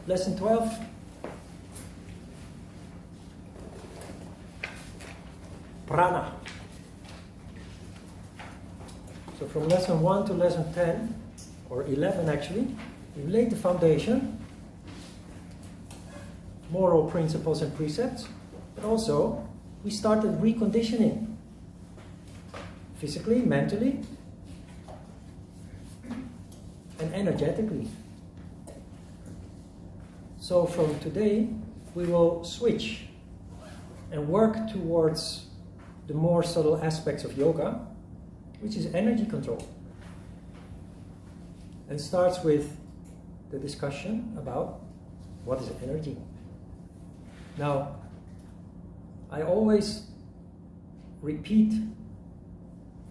lesson 12. Prana. So from lesson 1 to lesson 10, or 11 actually, we laid the foundation, moral principles and precepts, but also we started reconditioning, physically, mentally, and energetically. So from today, we will switch and work towards the more subtle aspects of yoga, which is energy control. And starts with the discussion about what is energy. Now, I always repeat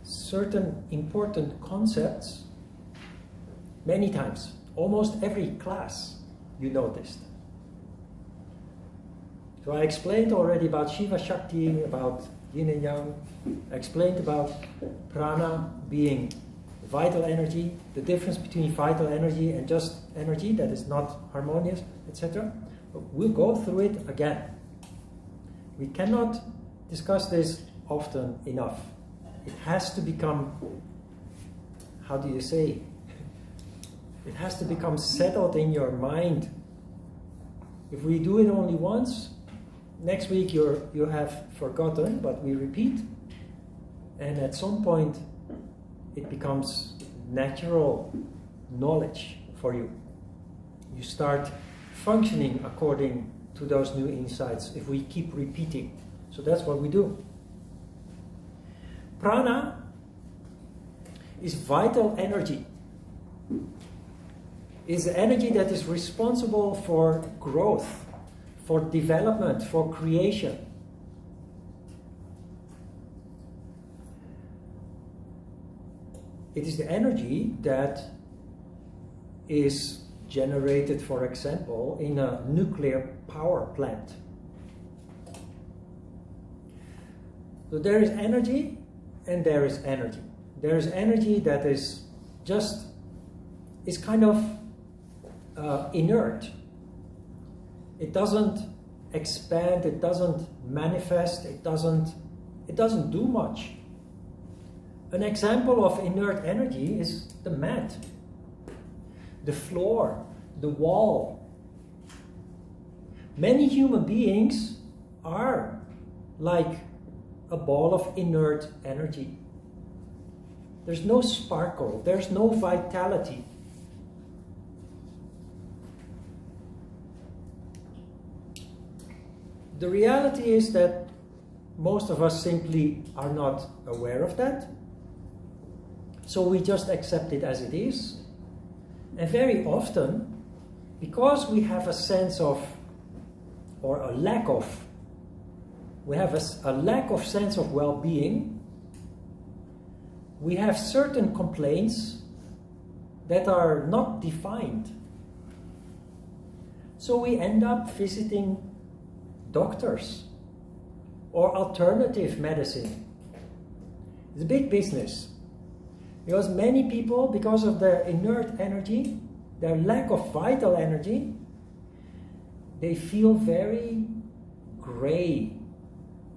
certain important concepts many times. Almost every class you noticed. So I explained already about Shiva Shakti, about yin and yang. I explained about prana being vital energy, the difference between vital energy and just energy that is not harmonious, etc. We'll go through it again. We cannot discuss this often enough. It has to become, how do you say? It has to become settled in your mind. If we do it only once, next week you have forgotten, but we repeat. And at some point, it becomes natural knowledge for you. You start functioning according to those new insights if we keep repeating. So that's what we do. Prana is vital energy. It's the energy that is responsible for growth, for development, for creation. It is the energy that is generated, for example, in a nuclear power plant. So there is energy and there is energy. There is energy that is kind of inert. It doesn't expand, it doesn't manifest, it doesn't do much. An example of inert energy is the mat, the floor, the wall. Many human beings are like a ball of inert energy. There's no sparkle, there's no vitality. The reality is that most of us simply are not aware of that. So we just accept it as it is. And very often, because we have a sense of, or a lack of, we have a lack of sense of well-being, we have certain complaints that are not defined. So we end up visiting doctors or alternative medicine. It's a big business. Because many people, because of their inert energy, their lack of vital energy, they feel very gray,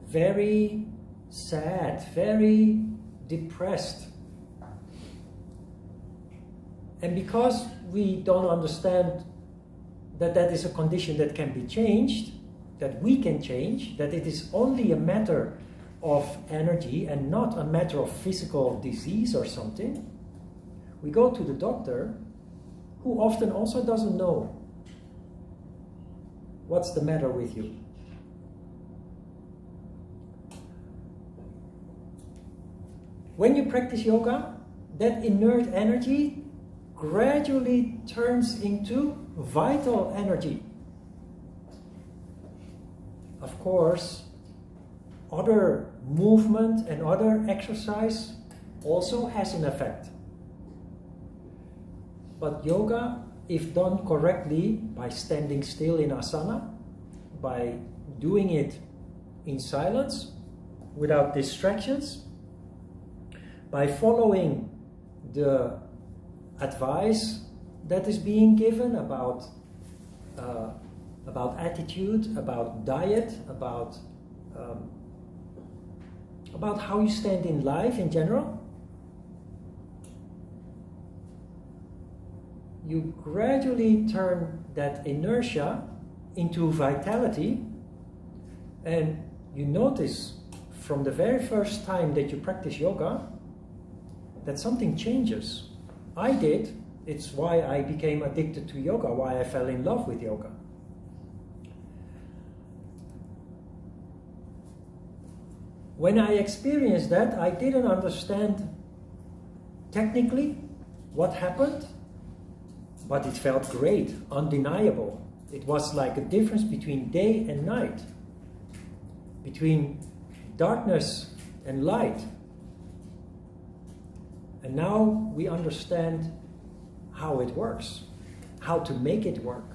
very sad, very depressed. And because we don't understand that that is a condition that can be changed, that we can change, that it is only a matter of energy and not a matter of physical disease or something, we go to the doctor, who often also doesn't know what's the matter with you. When you practice yoga, that inert energy gradually turns into vital energy. Of course, other movement and other exercise also has an effect. But yoga, if done correctly, by standing still in asana, by doing it in silence, without distractions, by following the advice that is being given about attitude, about diet, about how you stand in life in general, you gradually turn that inertia into vitality, and you notice from the very first time that you practice yoga that something changes. I did. It's why I became addicted to yoga, why I fell in love with yoga. When I experienced that, I didn't understand technically what happened, but it felt great, undeniable. It was like a difference between day and night, between darkness and light. And now we understand how it works, how to make it work.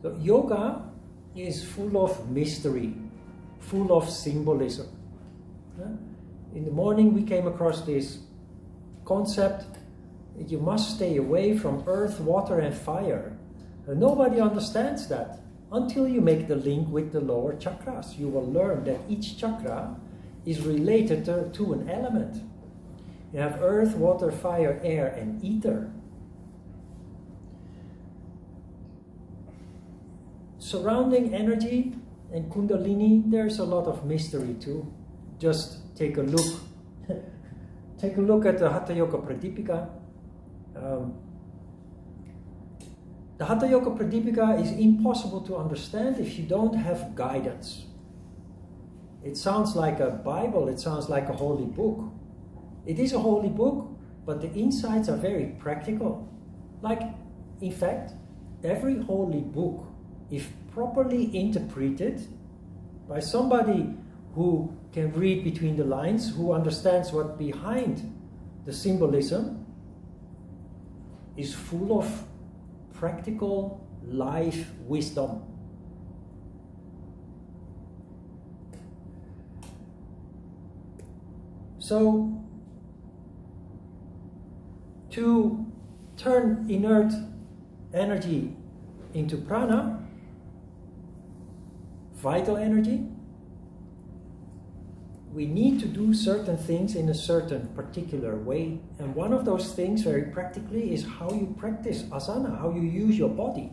So yoga is full of mystery, full of symbolism. In the morning we came across this concept that you must stay away from earth, water and fire. And nobody understands that until you make the link with the lower chakras. You will learn that each chakra is related to an element. You have earth, water, fire, air and ether. Surrounding energy and Kundalini, there's a lot of mystery too. Just take a look. Take a look at the Hatha Yoga Pradipika. The Hatha Yoga Pradipika is impossible to understand if you don't have guidance. It sounds like a Bible, it sounds like a holy book. It is a holy book, but the insights are very practical. Like, in fact, every holy book, if properly interpreted by somebody who can read between the lines, who understands what behind the symbolism, is full of practical life wisdom. So, to turn inert energy into prana, vital energy, we need to do certain things in a certain particular way. And one of those things, very practically, is how you practice asana, how you use your body.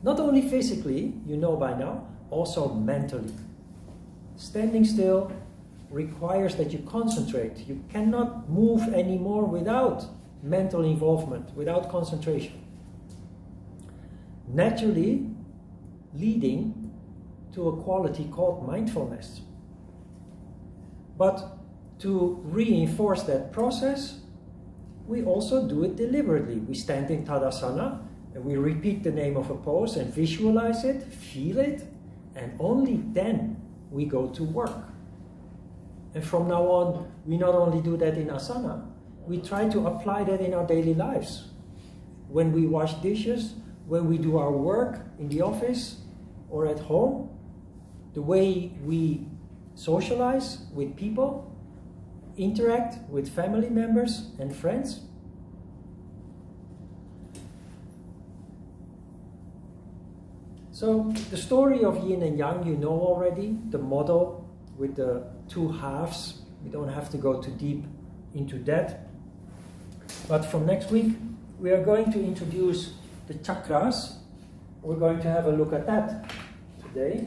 Not only physically, you know by now, also mentally. Standing still requires that you concentrate. You cannot move anymore without mental involvement, without concentration. Naturally leading to a quality called mindfulness. But to reinforce that process, we also do it deliberately. We stand in Tadasana and we repeat the name of a pose and visualize it, feel it, and only then we go to work. And from now on, we not only do that in asana, we try to apply that in our daily lives. When we wash dishes, when we do our work in the office or at home, the way we socialize with people, interact with family members and friends. So the story of yin and yang you know already, the model with the two halves. We don't have to go too deep into that. But from next week, we are going to introduce the chakras. We're going to have a look at that today.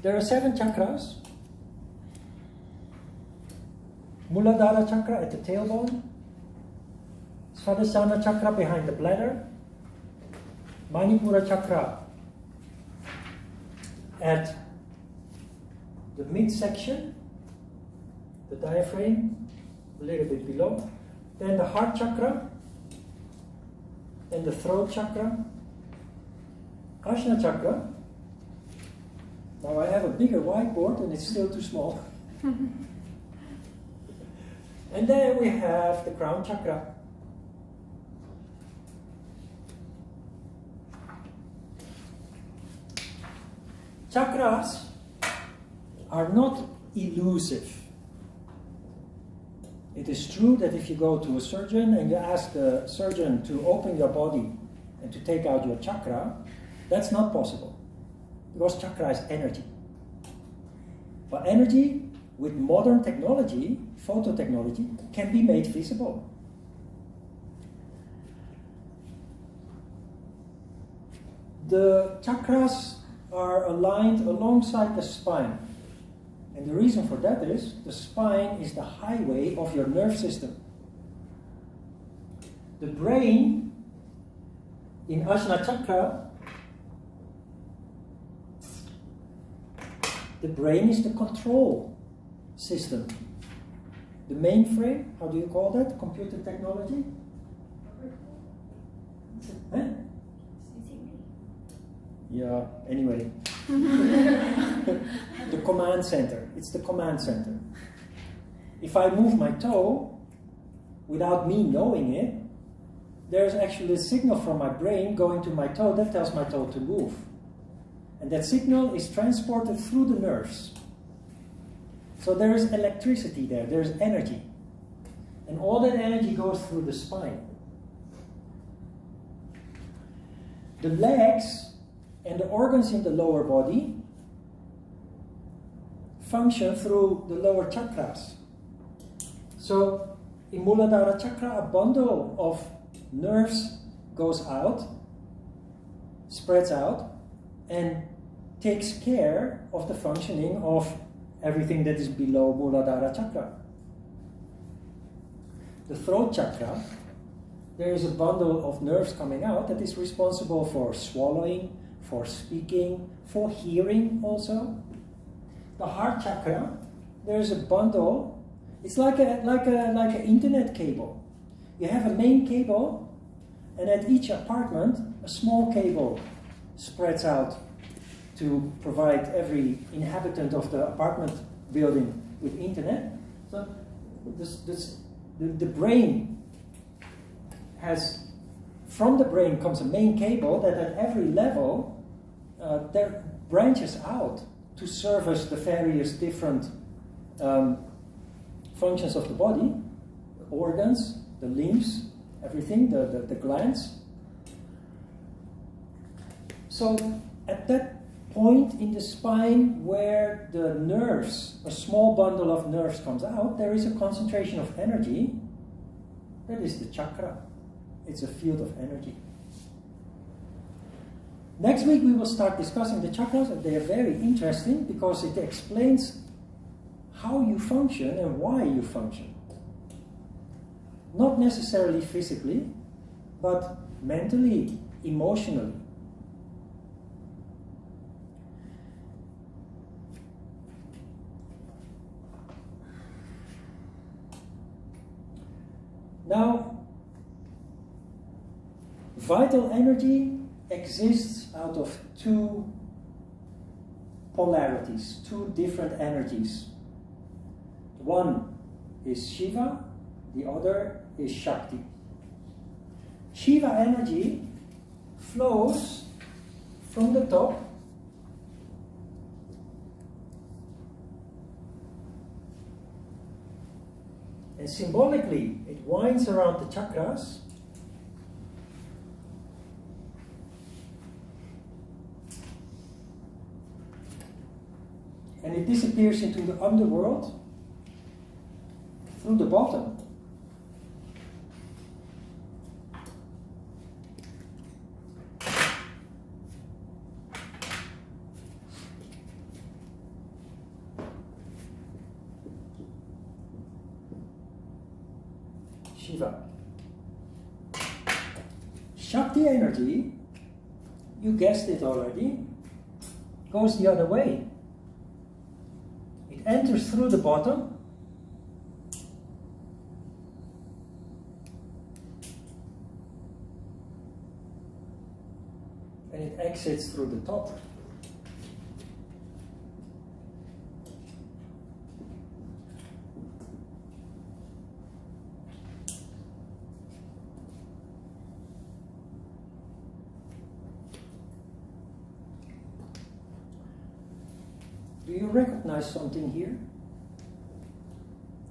There are 7 chakras. Muladhara chakra at the tailbone. Svadhisthana chakra behind the bladder. Manipura chakra at the midsection, the diaphragm, a little bit below. Then the heart chakra. Then the throat chakra. Ajna chakra. Now I have a bigger whiteboard and it's still too small. And then we have the crown chakra. Chakras are not elusive. It is true that if you go to a surgeon and you ask the surgeon to open your body and to take out your chakra, that's not possible, because chakra is energy. But energy, with modern technology, phototechnology, can be made visible. The chakras are aligned alongside the spine. And the reason for that is the spine is the highway of your nerve system. The brain in Ajna Chakra, the brain is the control system. The mainframe, how do you call that? Computer technology? Huh? Yeah, anyway. The command center. It's the command center. If I move my toe without me knowing it, there's actually a signal from my brain going to my toe that tells my toe to move. And that signal is transported through the nerves. So there is electricity there, there's energy. And all that energy goes through the spine. The legs and the organs in the lower body function through the lower chakras. So in Muladhara Chakra, a bundle of nerves goes out, spreads out, and takes care of the functioning of everything that is below Muladhara Chakra. The throat chakra, there is a bundle of nerves coming out that is responsible for swallowing, for speaking, for hearing also. The heart chakra, there is a bundle. It's like an internet cable. You have a main cable, and at each apartment, a small cable spreads out to provide every inhabitant of the apartment building with internet. So the brain has, from the brain comes a main cable that at every level there branches out to service the various different functions of the body, the organs, the limbs, everything, the glands. So at that point in the spine where the nerves, a small bundle of nerves comes out, there is a concentration of energy. That is the chakra. It's a field of energy. Next week we will start discussing the chakras, and they are very interesting because it explains how you function and why you function. Not necessarily physically, but mentally, emotionally. Now, vital energy exists out of two polarities, two different energies. One is Shiva, the other is Shakti. Shiva energy flows from the top and symbolically it winds around the chakras and it disappears into the underworld through the bottom. Shiva. Shakti energy, you guessed it already, goes the other way. It enters through the bottom and it exits through the top. Do you recognize something here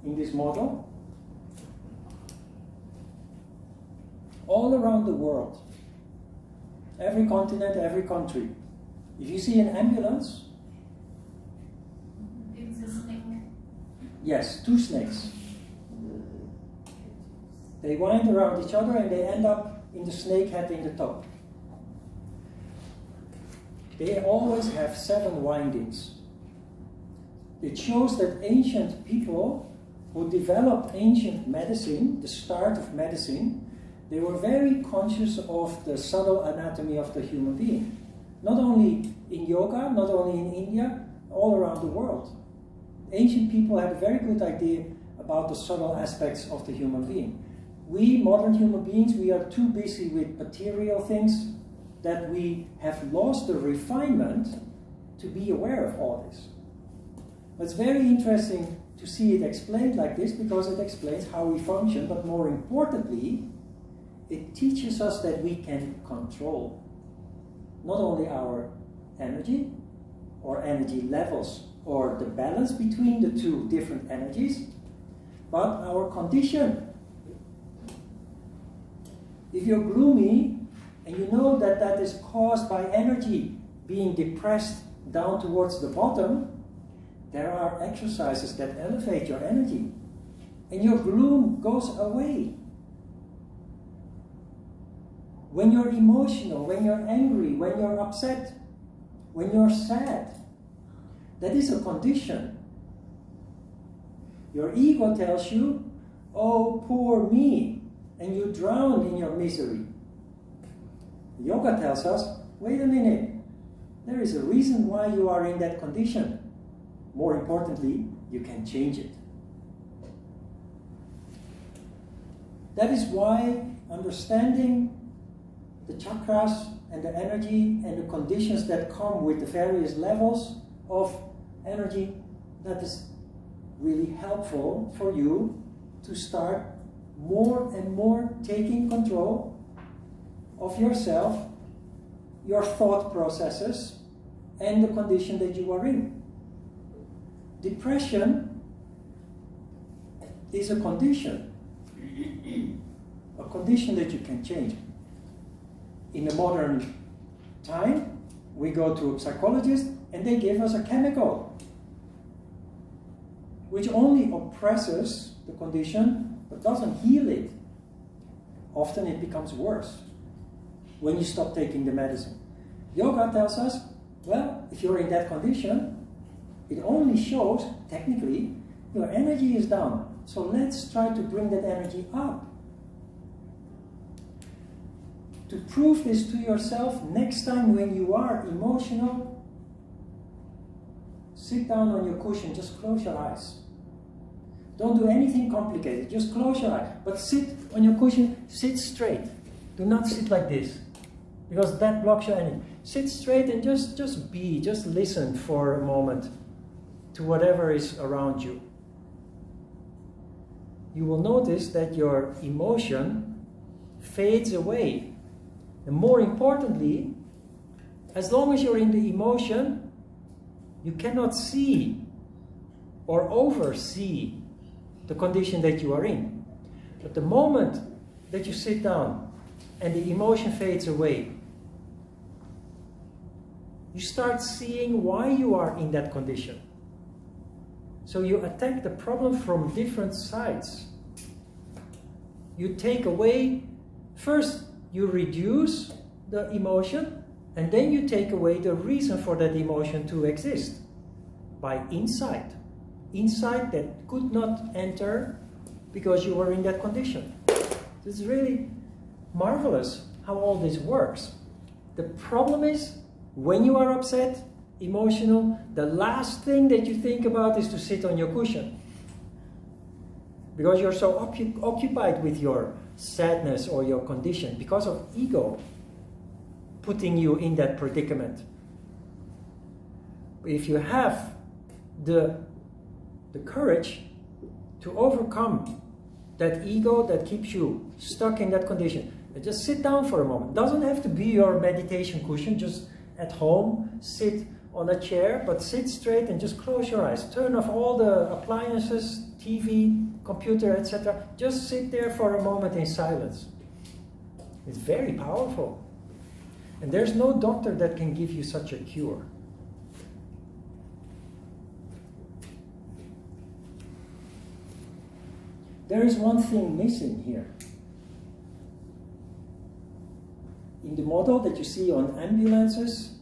in this model? All around the world, every continent, every country, if you see an ambulance, it's a snake. Yes, two snakes. They wind around each other and they end up in the snake head in the top. They always have 7 windings. It shows that ancient people who developed ancient medicine, the start of medicine, they were very conscious of the subtle anatomy of the human being. Not only in yoga, not only in India, all around the world. Ancient people had a very good idea about the subtle aspects of the human being. We, modern human beings, we are too busy with material things that we have lost the refinement to be aware of all this. It's very interesting to see it explained like this because it explains how we function, but more importantly, it teaches us that we can control not only our energy or energy levels or the balance between the two different energies, but our condition. If you're gloomy and you know that that is caused by energy being depressed down towards the bottom, there are exercises that elevate your energy and your gloom goes away. When you're emotional, when you're angry, when you're upset, when you're sad, that is a condition. Your ego tells you, oh, poor me, and you drown in your misery. Yoga tells us, wait a minute, there is a reason why you are in that condition. More importantly, you can change it. That is why understanding the chakras and the energy and the conditions that come with the various levels of energy, that is really helpful for you to start more and more taking control of yourself, your thought processes, and the condition that you are in. Depression is a condition that you can change. In the modern time, we go to a psychologist and they give us a chemical which only oppresses the condition but doesn't heal it. Often it becomes worse when you stop taking the medicine. Yoga tells us, well, if you're in that condition, it only shows, technically, your energy is down. So let's try to bring that energy up. To prove this to yourself, next time when you are emotional, sit down on your cushion, just close your eyes. Don't do anything complicated, just close your eyes. But sit on your cushion, sit straight. Do not sit like this, because that blocks your energy. Sit straight and just listen for a moment to whatever is around you. You will notice that your emotion fades away. And more importantly, as long as you're in the emotion, you cannot see or oversee the condition that you are in. But the moment that you sit down and the emotion fades away, you start seeing why you are in that condition. So you attack the problem from different sides. You take away, first you reduce the emotion, and then you take away the reason for that emotion to exist by insight. Insight that could not enter because you were in that condition. It's really marvelous how all this works. The problem is, when you are upset, emotional, the last thing that you think about is to sit on your cushion. Because you're so occupied with your sadness or your condition, because of ego putting you in that predicament. If you have the courage to overcome that ego that keeps you stuck in that condition, just sit down for a moment. It doesn't have to be your meditation cushion, just at home, sit on a chair, but sit straight and just close your eyes. Turn off all the appliances, TV, computer, etc. Just sit there for a moment in silence. It's very powerful. And there's no doctor that can give you such a cure. There is one thing missing here. In the model that you see on ambulances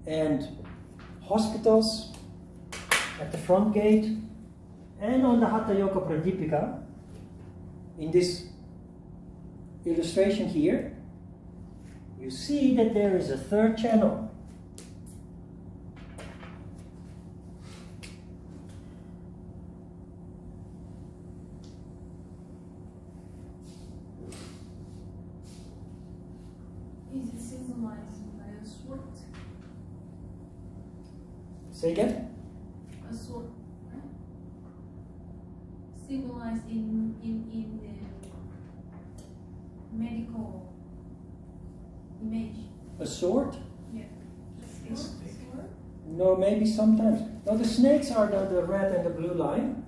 and hospitals at the front gate and on the Hatha Yoga Pradipika, in this illustration here, you see that there is a third channel. Is it symbolized by a sword? Say again? A sword, right? Symbolized in the medical image. A sword? Yeah. A sword? No, maybe sometimes. No, the snakes are the red and the blue line.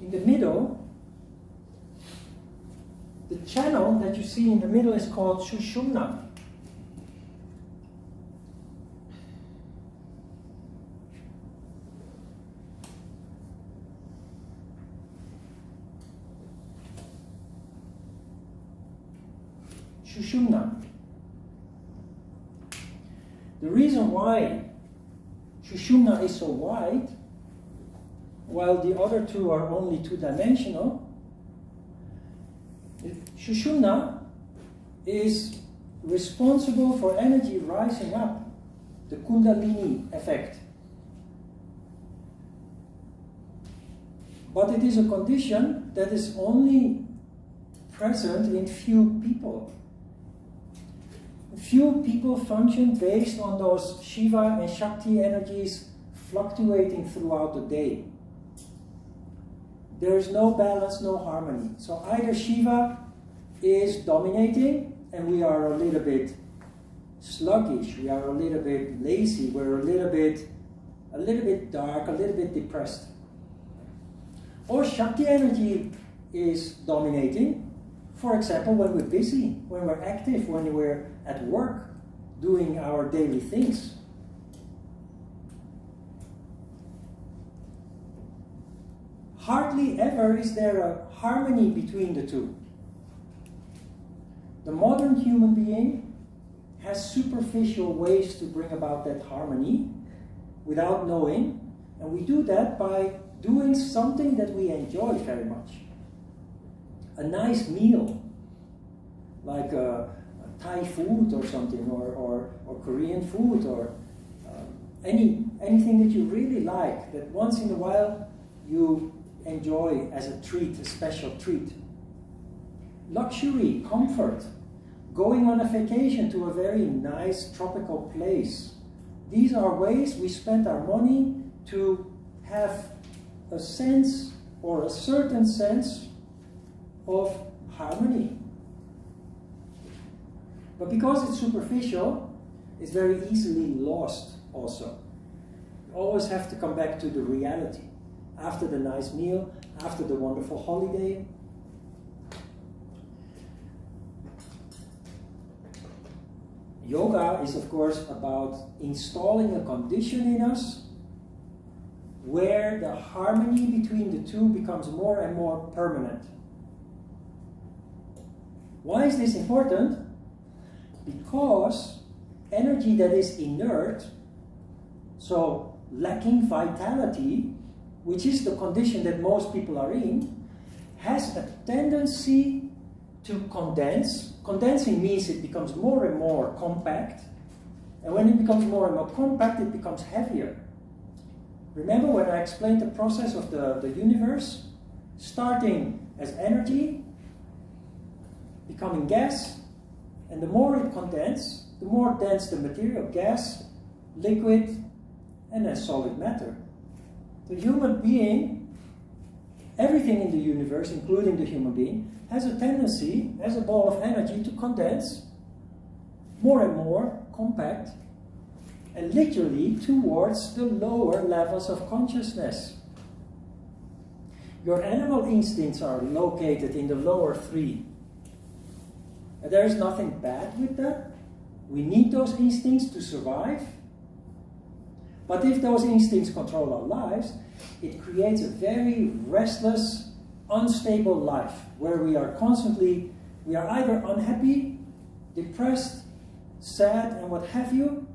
In the middle, the channel that you see in the middle is called Sushumna. Sushumna. The reason why Sushumna is so wide, while the other two are only two-dimensional, Sushumna is responsible for energy rising up, the Kundalini effect. But it is a condition that is only present in few people. Few people function based on those Shiva and Shakti energies fluctuating throughout the day. There is no balance, no harmony. So either Shiva is dominating and we are a little bit sluggish, we are a little bit lazy, we're a little bit dark, a little bit depressed. Or Shakti energy is dominating. For example, when we're busy, when we're active, when we're at work, doing our daily things. Hardly ever is there a harmony between the two. The modern human being has superficial ways to bring about that harmony without knowing, and we do that by doing something that we enjoy very much. A nice meal, like a Thai food or something, or Korean food, or anything that you really like, that once in a while you enjoy as a treat, a special treat. Luxury, comfort, going on a vacation to a very nice tropical place. These are ways we spend our money to have a sense, or a certain sense, of harmony. But because it's superficial, it's very easily lost also. You always have to come back to the reality. After the nice meal, after the wonderful holiday. Yoga is, of course, about installing a condition in us where the harmony between the two becomes more and more permanent. Why is this important? Because energy that is inert, so lacking vitality, which is the condition that most people are in, has a tendency to condense. Condensing means it becomes more and more compact, and when it becomes more and more compact, it becomes heavier. Remember when I explained the process of the universe? Starting as energy, becoming gas, and the more it condenses, the more dense the material, gas, liquid, and then solid matter. The human being, everything in the universe, including the human being, has a tendency, as a ball of energy, to condense more and more compact, and literally towards the lower levels of consciousness. Your animal instincts are located in the lower three. And there is nothing bad with that. We need those instincts to survive. But if those instincts control our lives, it creates a very restless, unstable life where we are either unhappy, depressed, sad, and what have you,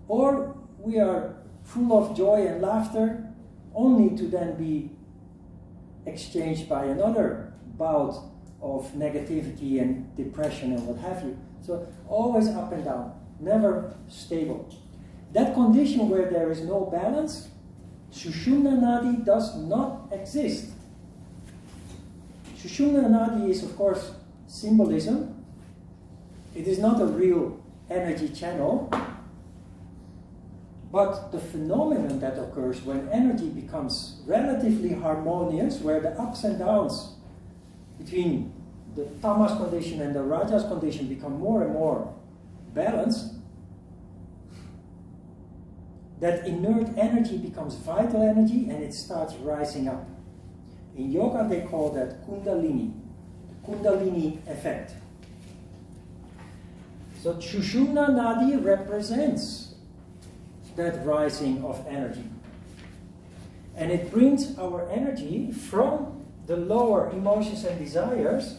or we are full of joy and laughter, only to then be exchanged by another bout of negativity and depression and what have you. So always up and down, never stable. That condition where there is no balance, Sushumna Nadi does not exist. Sushumna Nadi is, of course, symbolism. It is not a real energy channel, but the phenomenon that occurs when energy becomes relatively harmonious, where the ups and downs between the tamas condition and the rajas condition become more and more balanced, that inert energy becomes vital energy and it starts rising up. In yoga they call that Kundalini, the Kundalini effect. So Sushumna Nadi represents that rising of energy. And it brings our energy from the lower emotions and desires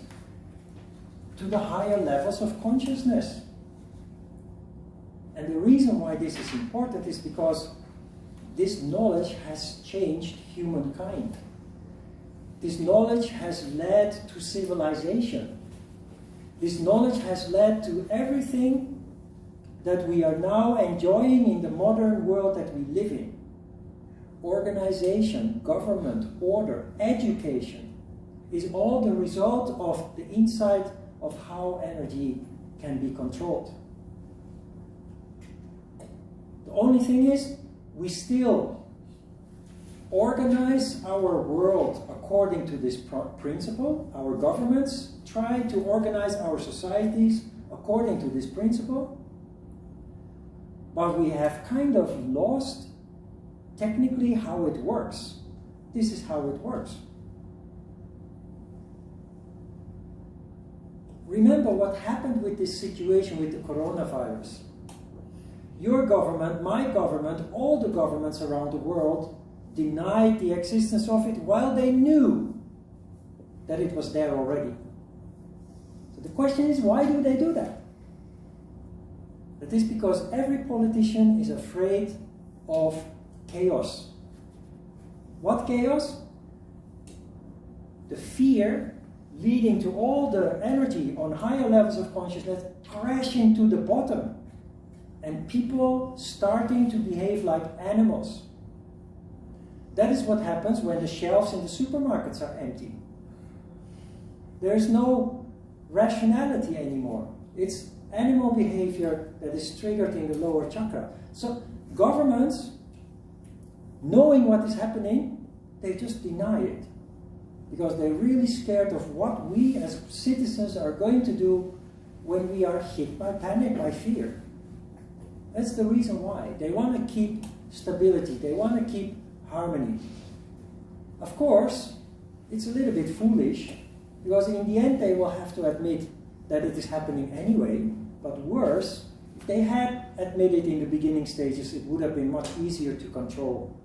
to the higher levels of consciousness. And the reason why this is important is because this knowledge has changed humankind. This knowledge has led to civilization. This knowledge has led to everything that we are now enjoying in the modern world that we live in. Organization, government, order, education is all the result of the insight of how energy can be controlled. The only thing is, we still organize our world according to this principle. Our governments try to organize our societies according to this principle. But we have kind of lost technically how it works. This is how it works. Remember what happened with this situation with the coronavirus. Your government, my government, all the governments around the world denied the existence of it while they knew that it was there already. So the question is, why do they do that? That is because every politician is afraid of chaos. What chaos? The fear leading to all the energy on higher levels of consciousness crashing to the bottom. And people starting to behave like animals. That is what happens when the shelves in the supermarkets are empty. There is no rationality anymore. It's animal behavior that is triggered in the lower chakra. So governments, knowing what is happening, they just deny it. Because they're really scared of what we as citizens are going to do when we are hit by panic, by fear. That's the reason why. They want to keep stability. They want to keep harmony. Of course, it's a little bit foolish, because in the end they will have to admit that it is happening anyway. But worse, if they had admitted in the beginning stages, it would have been much easier to control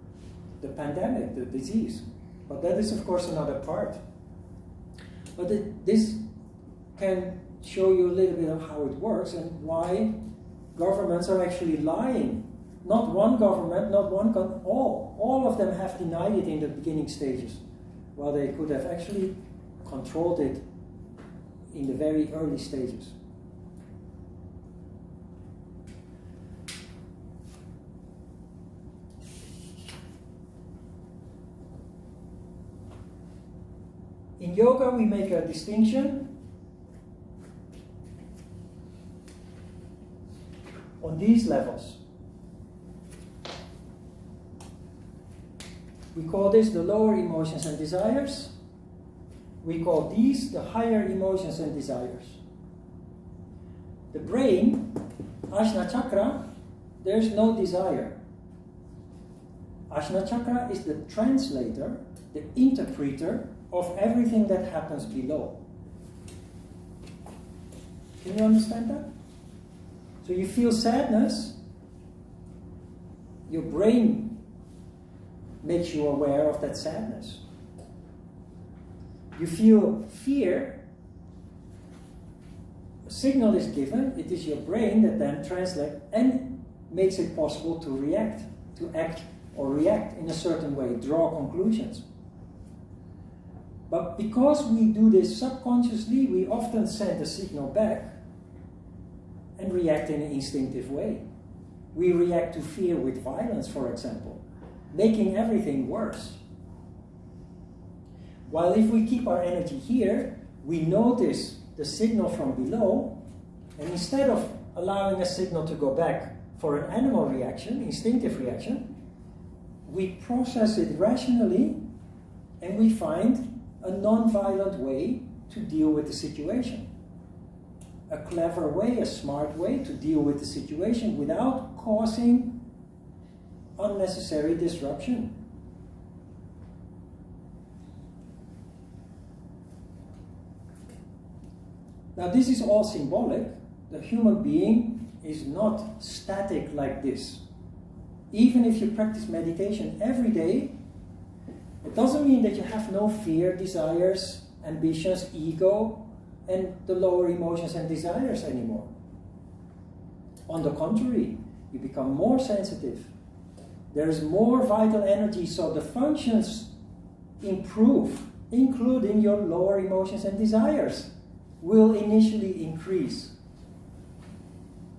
the pandemic, the disease. But that is, of course, another part. But this can show you a little bit of how it works and why governments are actually lying. Not one government, not one all of them have denied it in the beginning stages, while they could have actually controlled it in the very early stages. In yoga, we make a distinction on these levels. We call this the lower emotions and desires. We call these the higher emotions and desires. The brain, Ajna Chakra, there's no desire. Ajna chakra is the translator, the interpreter of everything that happens below. Can you understand that? So you feel sadness, your brain makes you aware of that sadness. You feel fear, a signal is given, it is your brain that then translates and makes it possible to react, to act or react in a certain way, draw conclusions. But because we do this subconsciously, we often send a signal back and react in an instinctive way. We react to fear with violence, for example, making everything worse. While if we keep our energy here, we notice the signal from below, and instead of allowing a signal to go back for an animal reaction, instinctive reaction, we process it rationally and we find a non-violent way to deal with the situation. A clever way, a smart way to deal with the situation without causing unnecessary disruption. Now this is all symbolic. The human being is not static like this. Even if you practice meditation every day, it doesn't mean that you have no fear, desires, ambitions, ego, and the lower emotions and desires anymore. On the contrary, you become more sensitive. There is more vital energy, so the functions improve, including your lower emotions and desires will initially increase.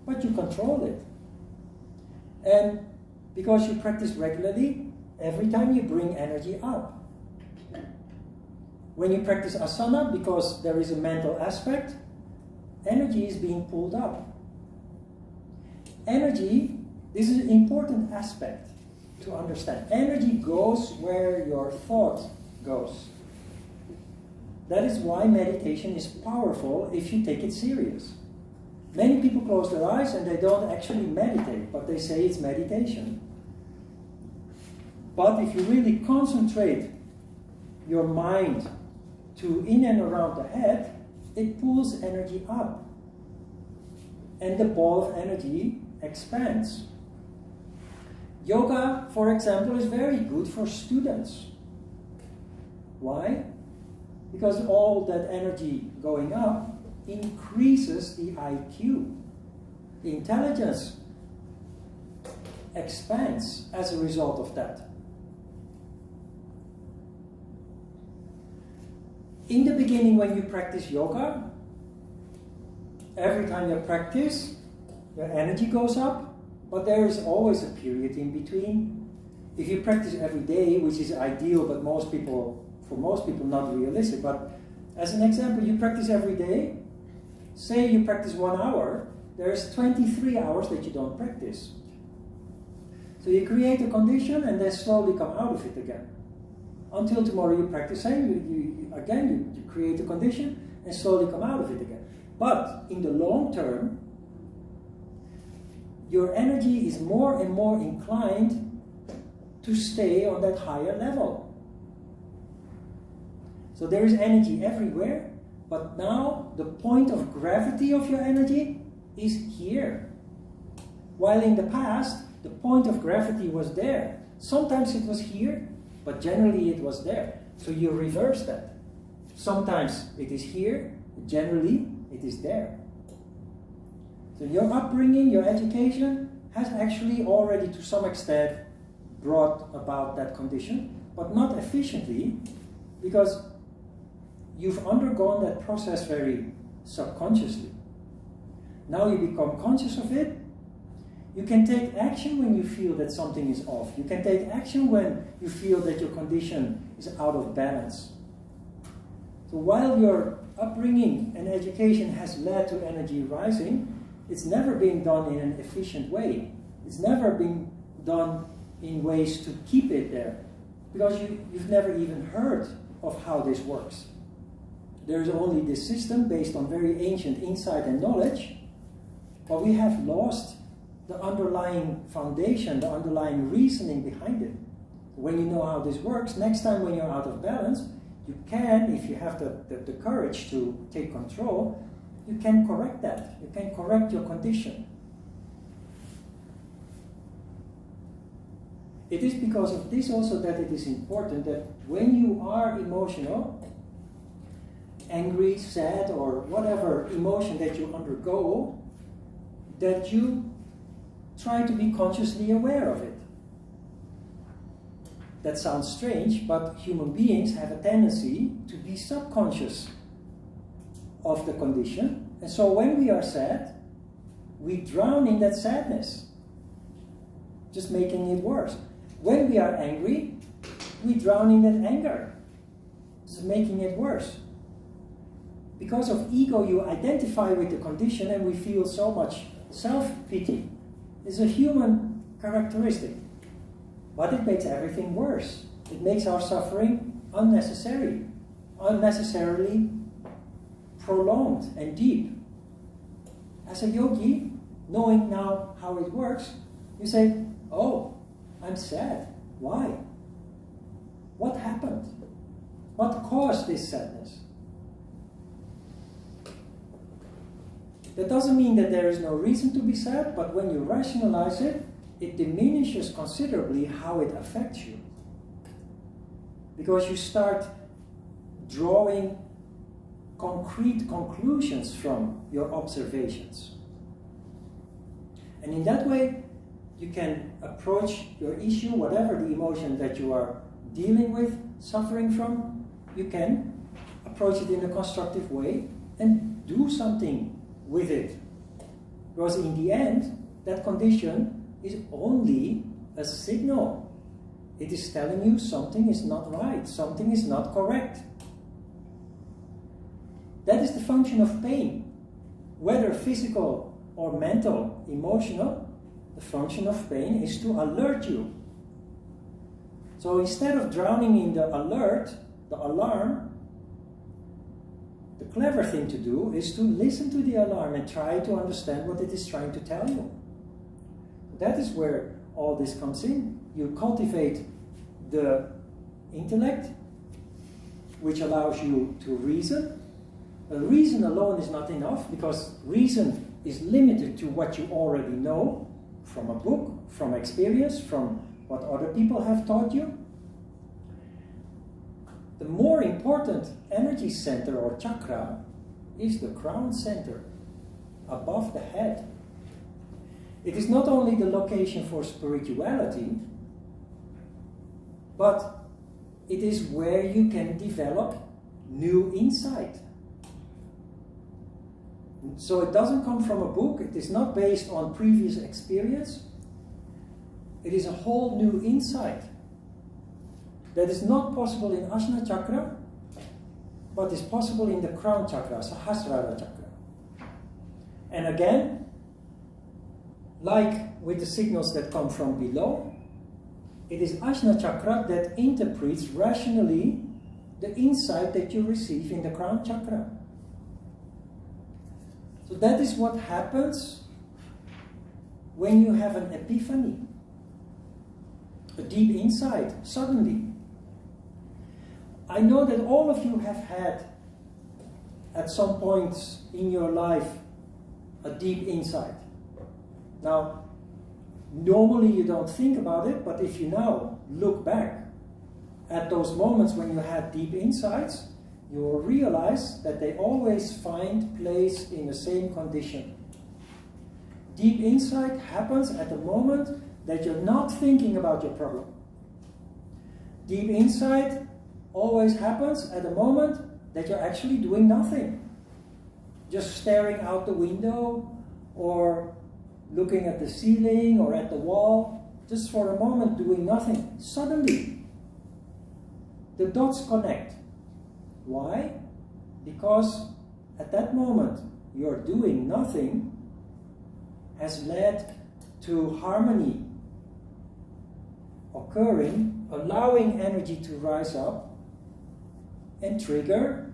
But you control it. And because you practice regularly, every time you bring energy up. When you practice asana, because there is a mental aspect, energy is being pulled up. Energy, this is an important aspect to understand. Energy goes where your thought goes. That is why meditation is powerful if you take it serious. Many people close their eyes and they don't actually meditate, but they say it's meditation. But if you really concentrate your mind to in and around the head, it pulls energy up. And the ball of energy expands. Yoga, for example, is very good for students. Why? Because all that energy going up increases the IQ. The intelligence expands as a result of that. In the beginning, when you practice yoga, every time you practice, your energy goes up, but there is always a period in between. If you practice every day, which is ideal, but for most people not realistic, but as an example, you practice every day, say you practice 1 hour, there's 23 hours that you don't practice. So you create a condition and then slowly come out of it again. Until tomorrow you practice same, you create a condition and slowly come out of it again. But in the long term, your energy is more and more inclined to stay on that higher level. So there is energy everywhere, but now the point of gravity of your energy is here. While in the past, the point of gravity was there. Sometimes it was here, but generally it was there. So you reverse that. Sometimes it is here, generally it is there. So your upbringing, your education has actually already to some extent brought about that condition, but not efficiently, because you've undergone that process very subconsciously. Now you become conscious of it. You can take action when you feel that something is off. You can take action when you feel that your condition is out of balance. So while your upbringing and education has led to energy rising, it's never been done in an efficient way. It's never been done in ways to keep it there, because you've never even heard of how this works. There is only this system based on very ancient insight and knowledge, but we have lost the underlying foundation, the underlying reasoning behind it. When you know how this works, next time when you're out of balance, you can, if you have the courage to take control, you can correct that. You can correct your condition. It is because of this also that it is important that when you are emotional, angry, sad, or whatever emotion that you undergo, that you try to be consciously aware of it. That sounds strange, but human beings have a tendency to be subconscious of the condition. And so when we are sad, we drown in that sadness, just making it worse. When we are angry, we drown in that anger, just making it worse. Because of ego, you identify with the condition and we feel so much self-pity. It's a human characteristic. But it makes everything worse. It makes our suffering unnecessarily prolonged and deep. As a yogi, knowing now how it works, you say, oh, I'm sad. Why? What happened? What caused this sadness? That doesn't mean that there is no reason to be sad, but when you rationalize it, it diminishes considerably how it affects you. Because you start drawing concrete conclusions from your observations. And in that way, you can approach your issue, whatever the emotion that you are dealing with, suffering from, you can approach it in a constructive way and do something with it. Because in the end, that condition is only a signal. It is telling you something is not right, something is not correct. That is the function of pain. Whether physical or mental, emotional, the function of pain is to alert you. So instead of drowning in the alert, the alarm, the clever thing to do is to listen to the alarm and try to understand what it is trying to tell you. That is where all this comes in. You cultivate the intellect, which allows you to reason. Reason alone is not enough, because reason is limited to what you already know from a book, from experience, from what other people have taught you. The more important energy center or chakra is the crown center, above the head. It is not only the location for spirituality, but it is where you can develop new insight. So it doesn't come from a book, it is not based on previous experience. It is a whole new insight that is not possible in Ajna Chakra, but is possible in the crown chakra, Sahasrara Chakra. And again, like with the signals that come from below, it is Ajna Chakra that interprets rationally the insight that you receive in the crown chakra. So that is what happens when you have an epiphany, a deep insight, suddenly. I know that all of you have had, at some point in your life, a deep insight. Now, normally you don't think about it, but if you now look back at those moments when you had deep insights, you will realize that they always find place in the same condition. Deep insight happens at the moment that you're not thinking about your problem. Deep insight always happens at the moment that you're actually doing nothing. Just staring out the window or looking at the ceiling or at the wall, just for a moment doing nothing. Suddenly, the dots connect. Why? Because at that moment, your doing nothing has led to harmony occurring, allowing energy to rise up and trigger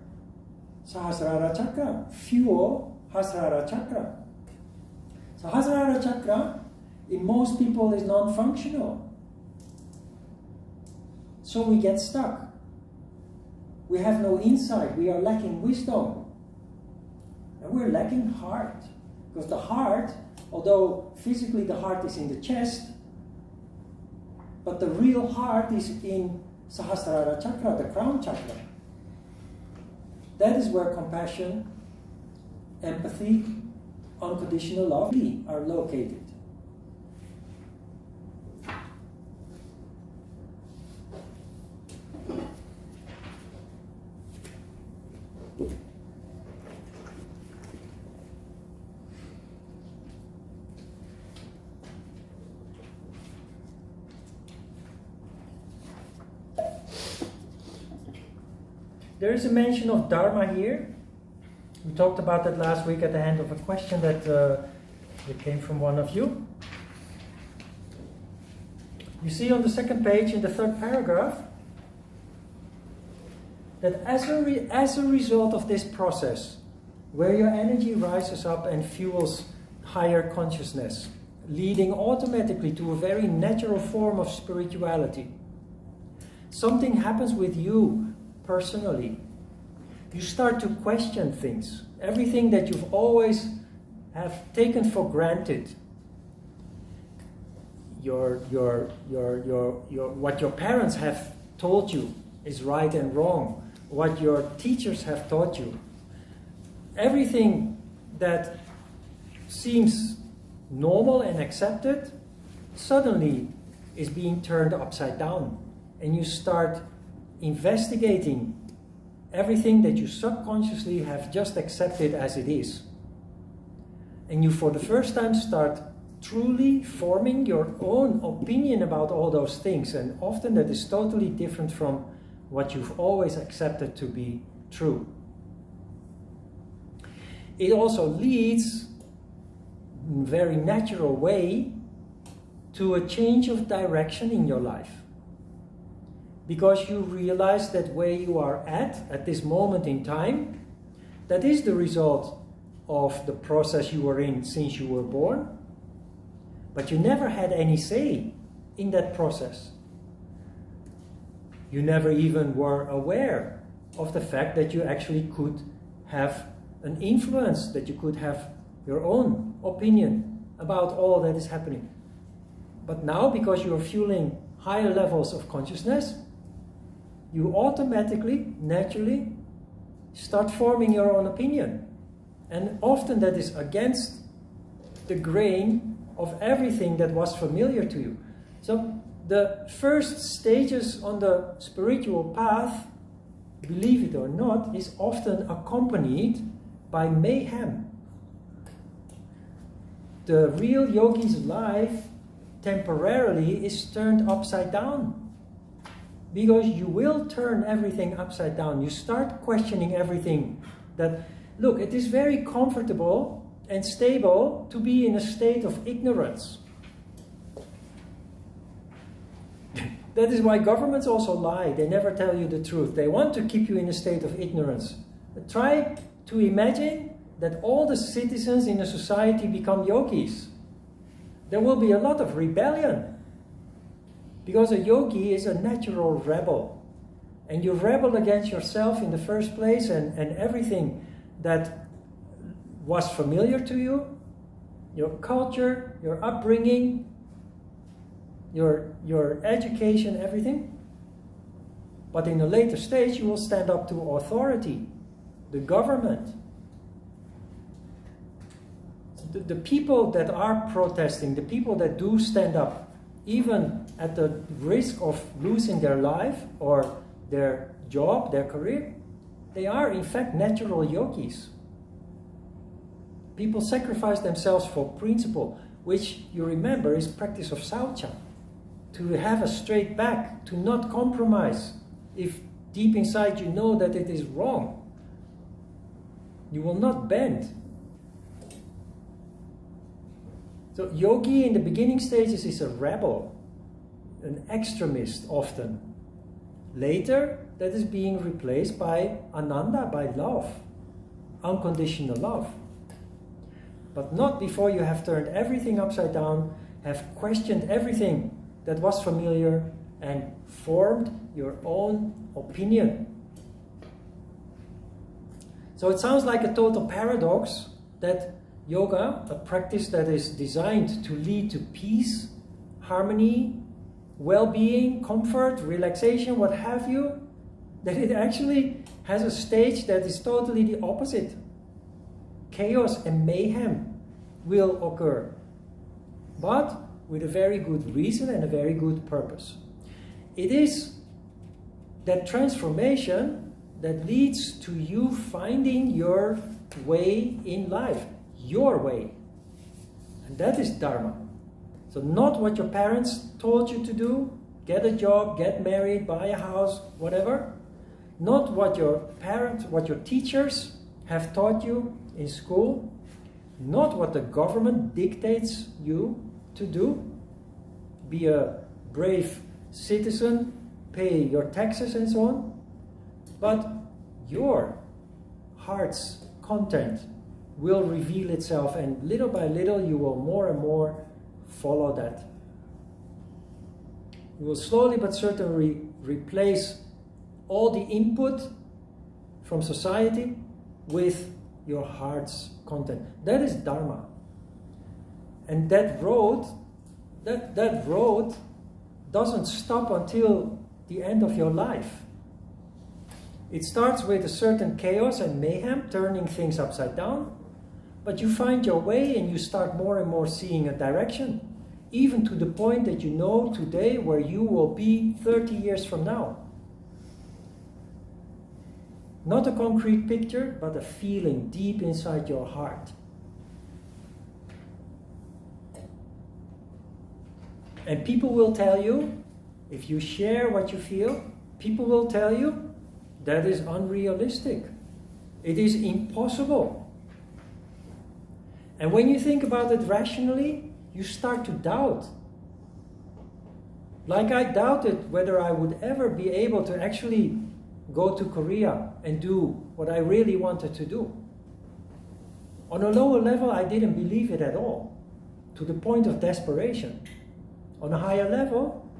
Sahasrara Chakra, fuel Sahasrara Chakra. Sahasrara Chakra in most people is non-functional. So we get stuck. We have no insight, we are lacking wisdom. And we're lacking heart. Because the heart, although physically the heart is in the chest, but the real heart is in Sahasrara Chakra, the crown chakra. That is where compassion, empathy, unconditional love are located. There is a mention of Dharma here. We talked about that last week at the end of a question that came from one of you. You see on the second page in the third paragraph that as a result of this process, where your energy rises up and fuels higher consciousness, leading automatically to a very natural form of spirituality, something happens with you personally. You start to question things. Everything that you've always have taken for granted. What your parents have told you is right and wrong. What your teachers have taught you. Everything that seems normal and accepted suddenly is being turned upside down. And you start investigating everything that you subconsciously have just accepted as it is. And you for the first time start truly forming your own opinion about all those things, and often that is totally different from what you've always accepted to be true. It also leads in a very natural way to a change of direction in your life. Because you realize that where you are at this moment in time, that is the result of the process you were in since you were born. But you never had any say in that process. You never even were aware of the fact that you actually could have an influence, that you could have your own opinion about all that is happening. But now, because you are fueling higher levels of consciousness, you automatically, naturally, start forming your own opinion. And often that is against the grain of everything that was familiar to you. So the first stages on the spiritual path, believe it or not, is often accompanied by mayhem. The real yogi's life temporarily is turned upside down. Because you will turn everything upside down. You start questioning everything. That, look, it is very comfortable and stable to be in a state of ignorance. That is why governments also lie. They never tell you the truth. They want to keep you in a state of ignorance. But try to imagine that all the citizens in a society become yogis. There will be a lot of rebellion. Because a yogi is a natural rebel. And you rebel against yourself in the first place, and everything that was familiar to you, your culture, your upbringing, your education, everything. But in a later stage, you will stand up to authority, the government. The people that are protesting, the people that do stand up, even at the risk of losing their life or their job, their career, they are in fact natural yogis. People sacrifice themselves for principle, which you remember is practice of saucha. To have a straight back, to not compromise. If deep inside you know that it is wrong, you will not bend. So yogi in the beginning stages is a rebel, an extremist often. Later, that is being replaced by ananda, by love, unconditional love. But not before you have turned everything upside down have questioned everything that was familiar and formed your own opinion. So it sounds like a total paradox that yoga, a practice that is designed to lead to peace, harmony, well-being, comfort, relaxation, what have you, that it actually has a stage that is totally the opposite. Chaos and mayhem will occur, but with a very good reason and a very good purpose. It is that transformation that leads to you finding your way in life, your way. And that is Dharma. So not what your parents told you to do, get a job, get married, buy a house, whatever. Not what your parents, what your teachers have taught you in school. Not what the government dictates you to do. Be a brave citizen, pay your taxes and so on. But your heart's content will reveal itself, and little by little you will more and more follow that. You will slowly but certainly replace all the input from society with your heart's content. That is Dharma. And that road doesn't stop until the end of your life. It starts with a certain chaos and mayhem, turning things upside down, but you find your way and you start more and more seeing a direction, even to the point that you know today where you will be 30 years from now. Not a concrete picture, but a feeling deep inside your heart. And people will tell you, if you share what you feel, people will tell you that is unrealistic. It is impossible. And when you think about it rationally, you start to doubt. Like I doubted whether I would ever be able to actually go to Korea and do what I really wanted to do. On a lower level, I didn't believe it at all, to the point of desperation. On a higher level,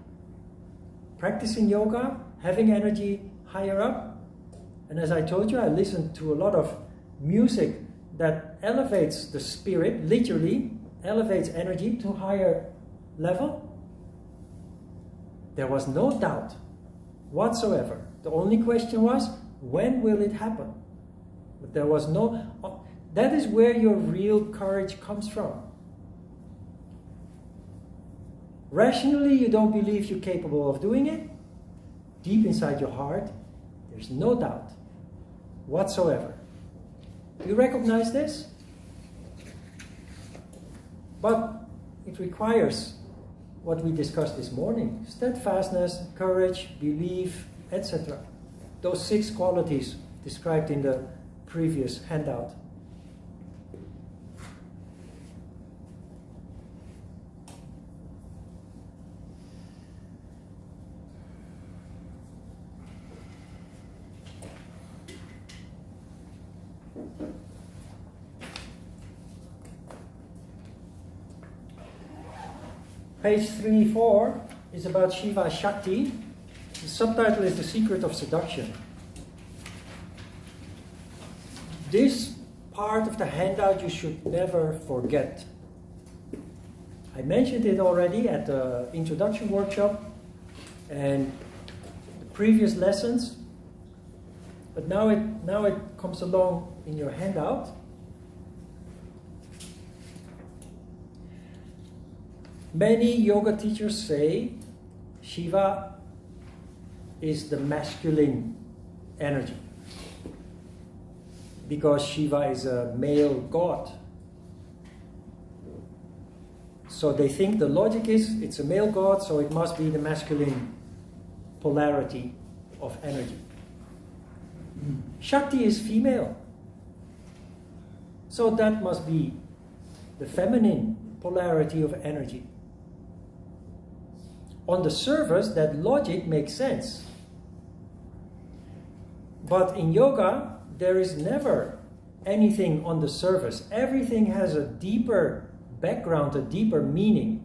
practicing yoga, having energy higher up, and as I told you, I listened to a lot of music that elevates the spirit, literally elevates energy to higher level. There was no doubt whatsoever. The only question was, when will it happen? But there was no... That is where your real courage comes from. Rationally, you don't believe you're capable of doing it. Deep inside your heart, there's no doubt whatsoever. You recognize this? But it requires what we discussed this morning. Steadfastness, courage, belief, etc. Those 6 qualities described in the previous handout. Page 3-4 is about Shiva Shakti. The subtitle is The Secret of Seduction. This part of the handout you should never forget. I mentioned it already at the introduction workshop and the previous lessons, but now it comes along in your handout. Many yoga teachers say Shiva is the masculine energy because Shiva is a male god. So they think the logic is it's a male god, so it must be the masculine polarity of energy. Shakti is female, so that must be the feminine polarity of energy. On the surface, that logic makes sense. But in yoga, there is never anything on the surface. Everything has a deeper background, a deeper meaning.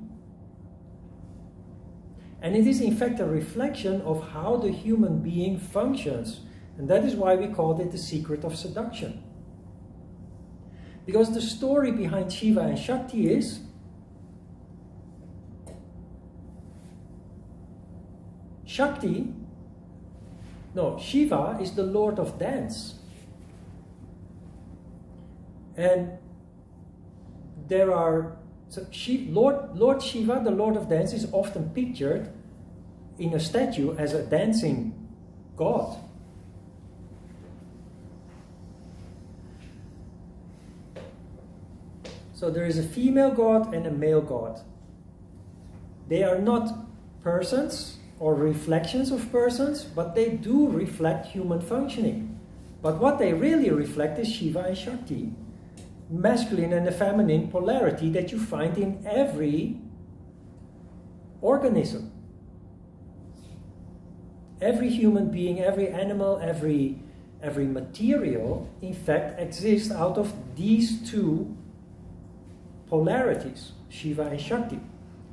And it is in fact a reflection of how the human being functions. And that is why we called it the secret of seduction. Because the story behind Shiva and Shakti is Shiva is the Lord of Dance. And Lord Shiva, the Lord of Dance, is often pictured in a statue as a dancing god. So there is a female god and a male god. They are not persons or reflections of persons, but they do reflect human functioning. But what they really reflect is Shiva and Shakti, masculine and the feminine polarity that you find in every organism. Every human being, every animal, every material, in fact, exists out of these two polarities, Shiva and Shakti.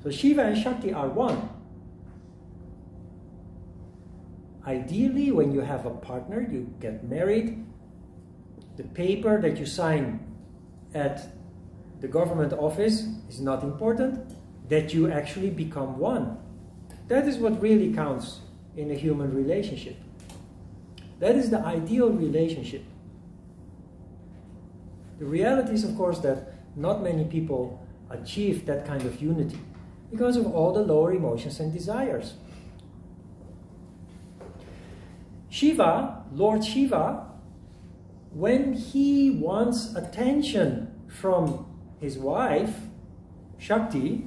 So Shiva and Shakti are one. Ideally, when you have a partner, you get married, the paper that you sign at the government office is not important, that you actually become one. That is what really counts in a human relationship. That is the ideal relationship. The reality is, of course, that not many people achieve that kind of unity because of all the lower emotions and desires. Shiva, Lord Shiva, when he wants attention from his wife, Shakti,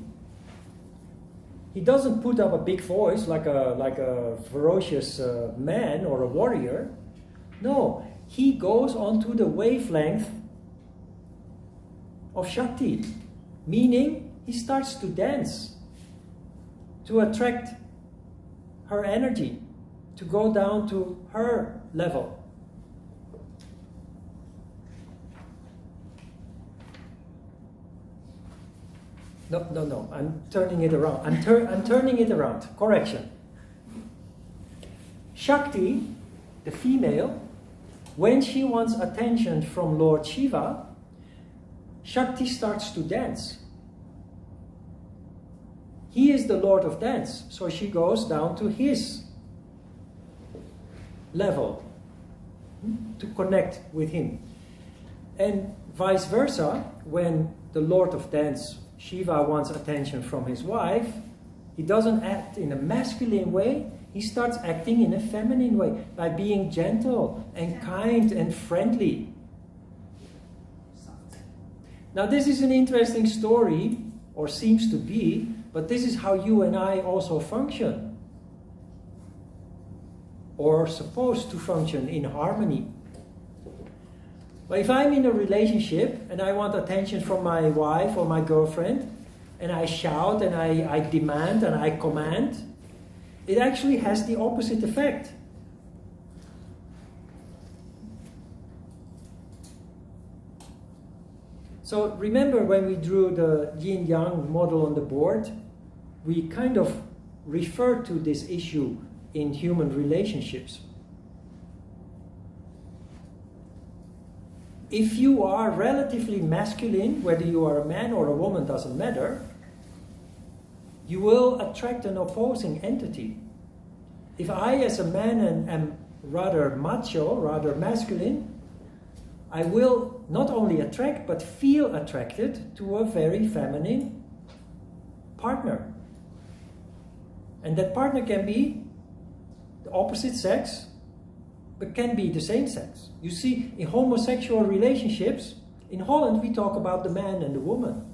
he doesn't put up a big voice like a ferocious man or a warrior. No, he goes onto the wavelength of Shakti, meaning he starts to dance, to attract her energy, to go down to her level. No, I'm turning it around. I'm turning it around. Correction. Shakti, the female, when she wants attention from Lord Shiva, Shakti starts to dance. He is the Lord of Dance, so she goes down to his level to connect with him. And vice versa, when the Lord of Dance, Shiva, wants attention from his wife, he doesn't act in a masculine way, he starts acting in a feminine way, by being gentle and kind and friendly. Now this is an interesting story, or seems to be, but this is how you and I also function, or supposed to function in harmony. But if I'm in a relationship and I want attention from my wife or my girlfriend, and I shout and I demand and I command, it actually has the opposite effect. So remember when we drew the yin-yang model on the board, we kind of referred to this issue in human relationships. If you are relatively masculine, whether you are a man or a woman doesn't matter, you will attract an opposing entity. If I as a man am rather macho, rather masculine, I will not only attract but feel attracted to a very feminine partner. And that partner can be the opposite sex, but can be the same sex. You see, in homosexual relationships, in Holland we talk about the man and the woman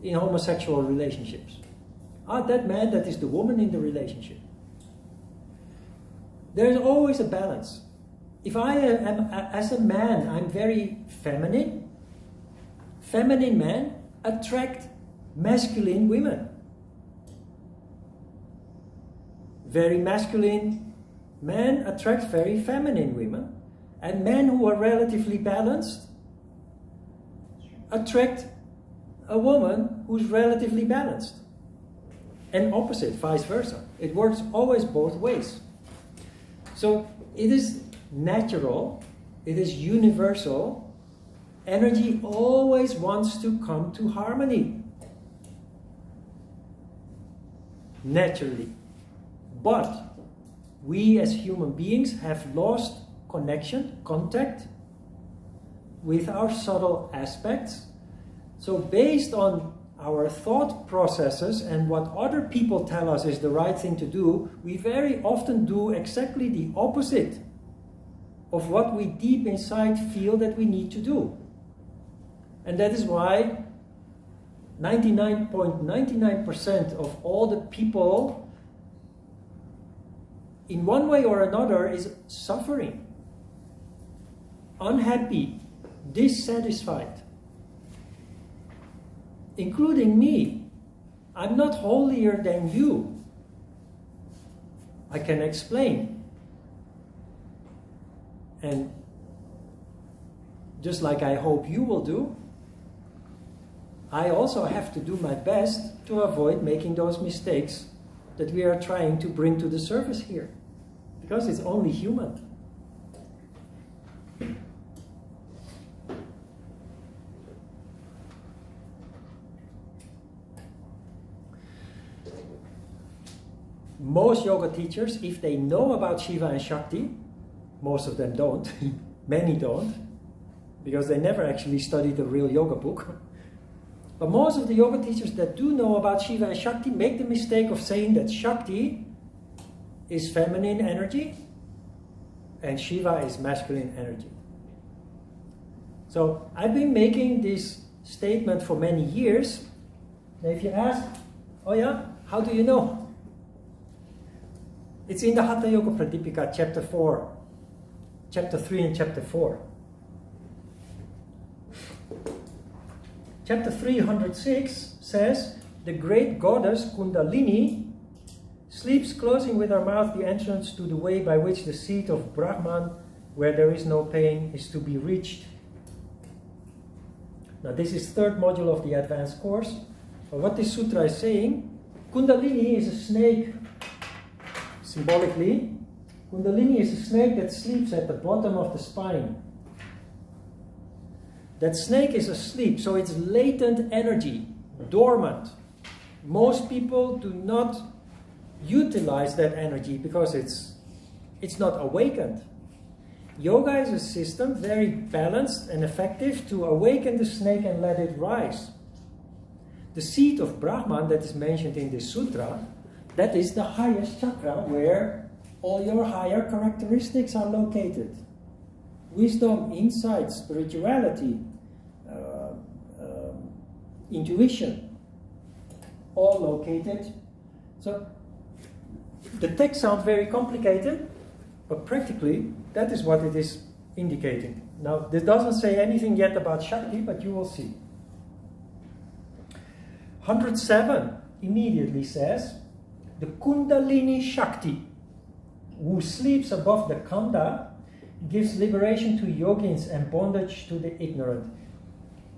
in homosexual relationships. That man, that is the woman in the relationship. There's always a balance. If I am, as a man, I'm very feminine, feminine men attract masculine women. Very masculine men attract very feminine women, and men who are relatively balanced attract a woman who's relatively balanced. and opposite, vice versa. It works always both ways. So it is natural, it is universal. Energy always wants to come to harmony. Naturally. But we as human beings have lost contact with our subtle aspects. So based on our thought processes and what other people tell us is the right thing to do, we very often do exactly the opposite of what we deep inside feel that we need to do. And that is why 99.99% of all the people in one way or another is suffering, unhappy, dissatisfied, including me. I'm not holier than you. I can explain. And just like I hope you will do, I also have to do my best to avoid making those mistakes that we are trying to bring to the surface here. Because it's only human. Most yoga teachers, if they know about Shiva and Shakti, most of them don't, many don't, because they never actually studied a real yoga book. But most of the yoga teachers that do know about Shiva and Shakti make the mistake of saying that Shakti is feminine energy and Shiva is masculine energy. So I've been making this statement for many years. Now if you ask, oh yeah, how do you know? It's in the Hatha Yoga Pradipika, chapter 4, chapter 3 and chapter 4. Chapter 306 says, the great goddess Kundalini sleeps closing with her mouth the entrance to the way by which the seat of Brahman, where there is no pain, is to be reached. Now this is third module of the advanced course. But what this sutra is saying, Kundalini is a snake. Symbolically, Kundalini is a snake that sleeps at the bottom of the spine. That snake is asleep, so it's latent energy, dormant. Most people do not utilize that energy because it's not awakened. Yoga is a system very balanced and effective to awaken the snake and let it rise. The seat of Brahman that is mentioned in this sutra, that is the highest chakra where all your higher characteristics are located. Wisdom, insight, spirituality, intuition, all located. So the text sounds very complicated, but practically that is what it is indicating. Now this doesn't say anything yet about Shakti, but you will see. 107 immediately says, the Kundalini Shakti, who sleeps above the Kanda, gives liberation to yogins and bondage to the ignorant.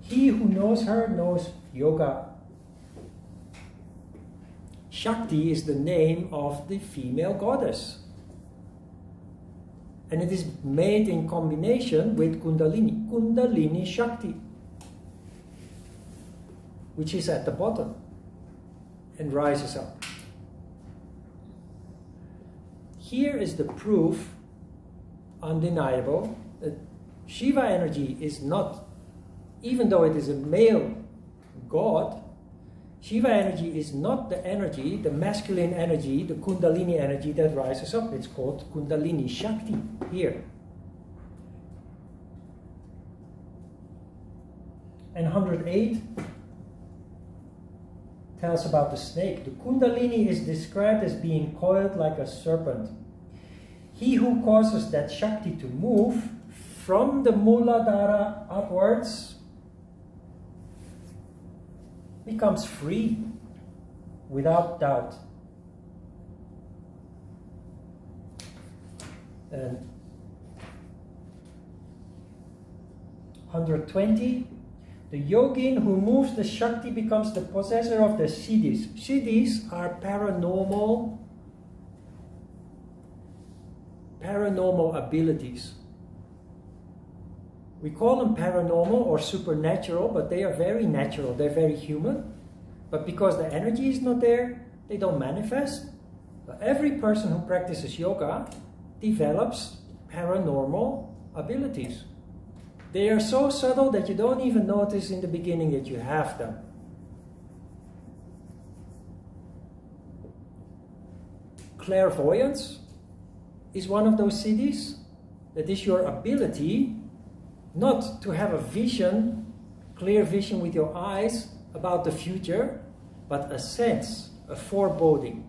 He who knows her knows yoga. Shakti is the name of the female goddess. And it is made in combination with Kundalini. Kundalini Shakti, which is at the bottom and rises up. Here is the proof, undeniable, that Shiva energy is not, even though it is a male god, Shiva energy is not the energy, the masculine energy, the Kundalini energy that rises up. It's called Kundalini Shakti here. And 108 tells about the snake. The Kundalini is described as being coiled like a serpent. He who causes that Shakti to move from the Muladhara upwards becomes free without doubt. And 120, The yogin who moves the Shakti becomes the possessor of the siddhis. Siddhis are paranormal abilities. We call them paranormal or supernatural, but they are very natural, they're very human. But because the energy is not there, they don't manifest. But every person who practices yoga develops paranormal abilities. They are so subtle that you don't even notice in the beginning that you have them. Clairvoyance is one of those siddhis. That is your ability not to have a vision, clear vision with your eyes about the future, but a sense, a foreboding.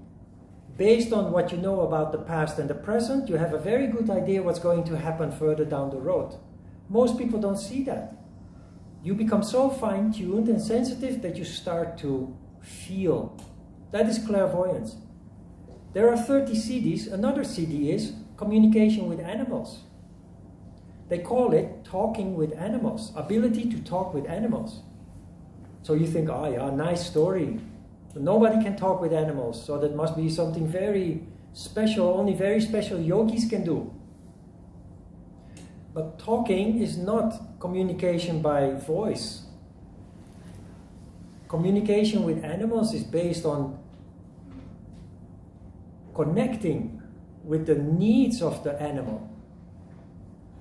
Based on what you know about the past and the present, you have a very good idea what's going to happen further down the road. Most people don't see that. You become so fine-tuned and sensitive that you start to feel. That is clairvoyance. There are 30 siddhis. Another siddhi is communication with animals. They call it talking with animals, ability to talk with animals. So you think, oh yeah, nice story. But nobody can talk with animals, so that must be something very special, only very special yogis can do. But talking is not communication by voice. Communication with animals is based on connecting with the needs of the animal.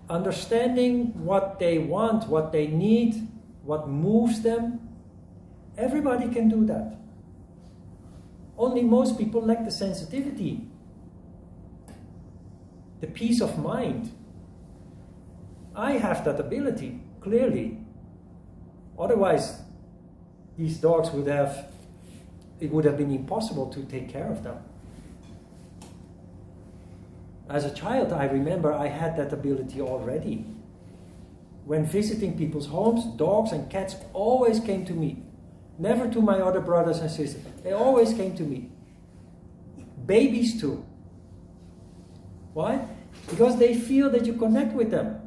Understanding what they want, what they need, what moves them. Everybody can do that. Only most people lack the sensitivity, the peace of mind. I have that ability, clearly. Otherwise, these dogs would have, it would have been impossible to take care of them. As a child, I remember I had that ability already. When visiting people's homes, dogs and cats always came to me. Never to my other brothers and sisters. They always came to me. Babies too. Why? Because they feel that you connect with them.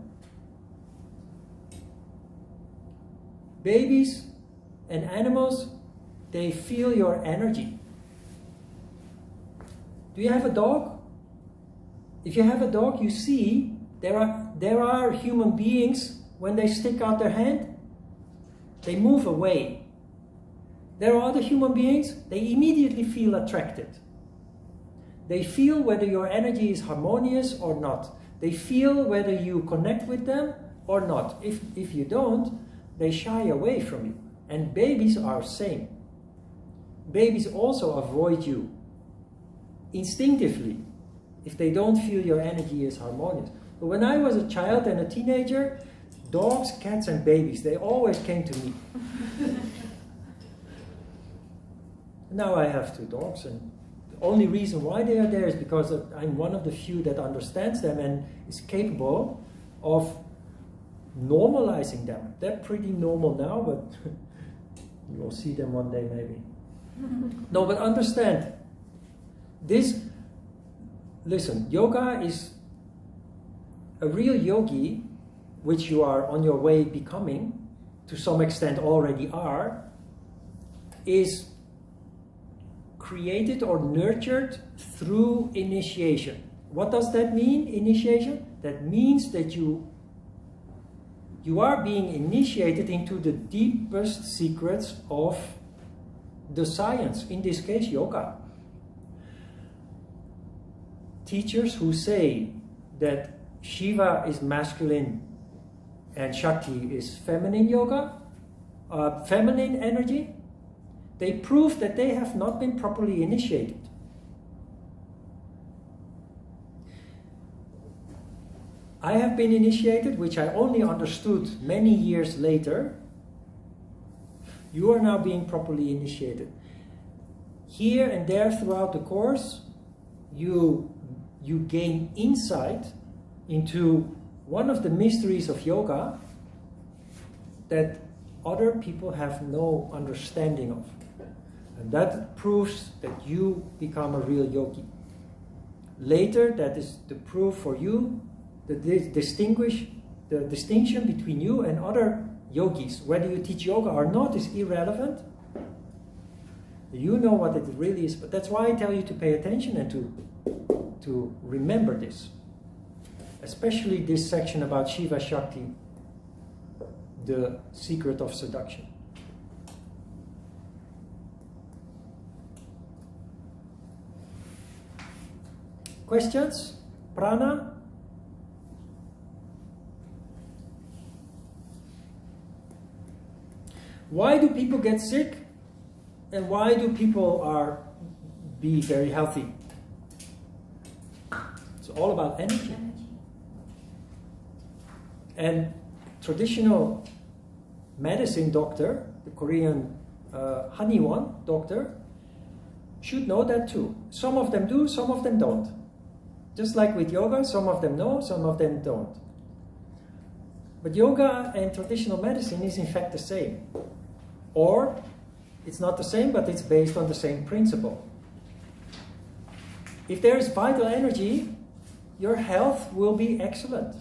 Babies and animals, they feel your energy. Do you have a dog? If you have a dog, you see there are human beings, when they stick out their hand, they move away. There are other human beings, they immediately feel attracted. They feel whether your energy is harmonious or not. They feel whether you connect with them or not. If you don't, they shy away from you. And babies are same. Babies also avoid you instinctively if they don't feel your energy is harmonious. But when I was a child and a teenager, dogs, cats and babies, they always came to me. Now I have 2 dogs, and the only reason why they are there is because I'm one of the few that understands them and is capable of normalizing them. They're pretty normal now, but you'll see them one day maybe. No, but understand, this, listen, yoga is a real yogi, which you are on your way becoming, to some extent already are, is created or nurtured through initiation. What does that mean, initiation? That means that you are being initiated into the deepest secrets of the science, in this case yoga. Teachers who say that Shiva is masculine and Shakti is feminine yoga, feminine energy, they prove that they have not been properly initiated. I have been initiated, which I only understood many years later. You are now being properly initiated. Here and there throughout the course, you gain insight into one of the mysteries of yoga that other people have no understanding of. And that proves that you become a real yogi. Later, that is the proof for you, the distinction between you and other yogis. Whether you teach yoga or not is irrelevant. You know what it really is, but that's why I tell you to pay attention and to remember this. Especially this section about Shiva Shakti, the secret of seduction. Questions? Prana? Why do people get sick? And why do people be very healthy? It's all about energy. And traditional medicine doctor, the Korean Haniwon doctor, should know that too. Some of them do, some of them don't. Just like with yoga, some of them know, some of them don't. But yoga and traditional medicine is in fact the same. Or it's not the same, but it's based on the same principle. If there is vital energy, your health will be excellent.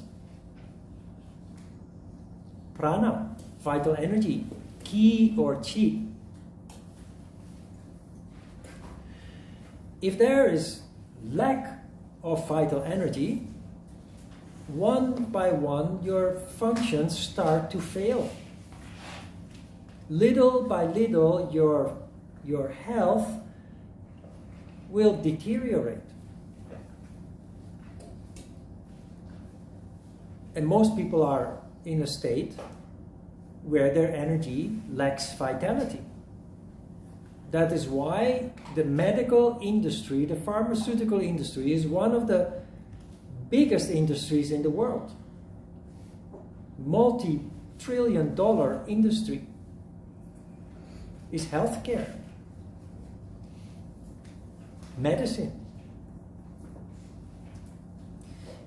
Prana, vital energy, ki or chi. If there is lack of vital energy, one by one your functions start to fail. Little by little your health will deteriorate. And most people are in a state where their energy lacks vitality. That is why the medical industry, the pharmaceutical industry, is one of the biggest industries in the world. Multi-trillion-dollar industry is healthcare, medicine.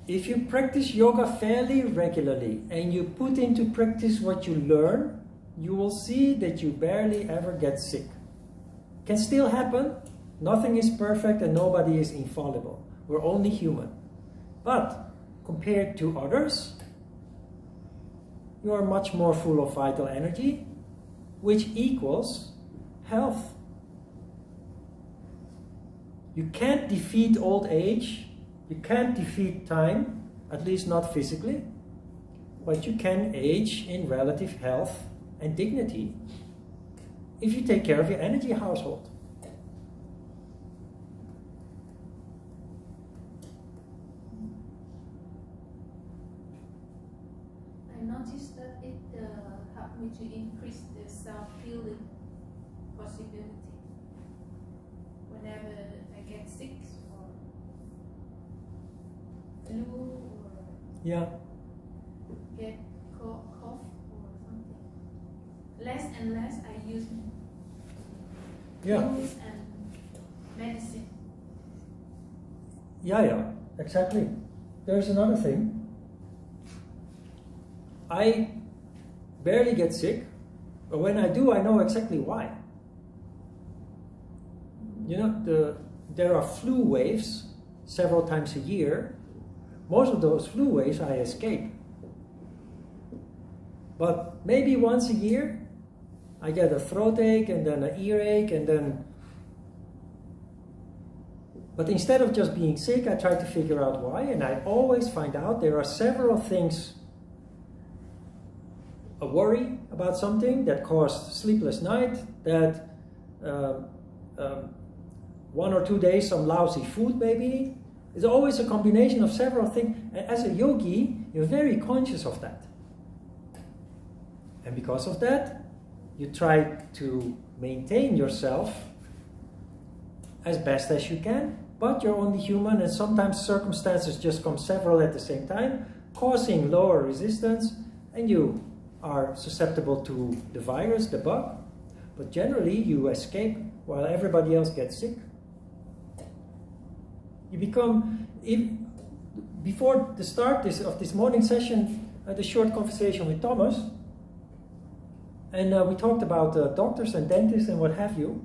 If you practice yoga fairly regularly and you put into practice what you learn, you will see that you barely ever get sick. Can still happen. Nothing is perfect and nobody is infallible. We're only human. But compared to others, you are much more full of vital energy, which equals health. You can't defeat old age. You can't defeat time, at least not physically, but you can age in relative health and dignity if you take care of your energy household. I noticed that it helped me to increase the self-healing possibility. Whenever I get sick or flu or Yeah. get cough or something, less and less I use pills and medicine. Yeah, exactly. There's another thing. I barely get sick, but when I do, I know exactly why. You know, there are flu waves several times a year. Most of those flu waves I escape. But maybe once a year, I get a throat ache and then an earache and then... But instead of just being sick, I try to figure out why, and I always find out there are several things. A worry about something that caused sleepless night, that 1 or 2 days some lousy food maybe. It's always a combination of several things. And as a yogi, you're very conscious of that. And because of that, you try to maintain yourself as best as you can, but you're only human and sometimes circumstances just come several at the same time, causing lower resistance, and you are susceptible to the virus, the bug, but generally you escape while everybody else gets sick. You become, before the start of this morning session, I had a short conversation with Thomas, and we talked about doctors and dentists and what have you.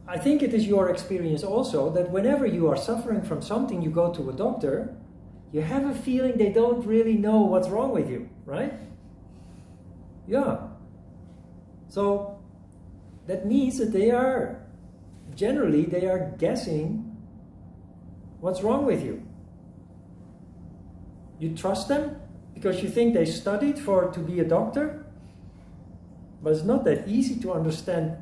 I think it is your experience also that whenever you are suffering from something, you go to a doctor, you have a feeling they don't really know what's wrong with you, right? Yeah. So that means that they are guessing what's wrong with you. You trust them because you think they studied to be a doctor, but it's not that easy to understand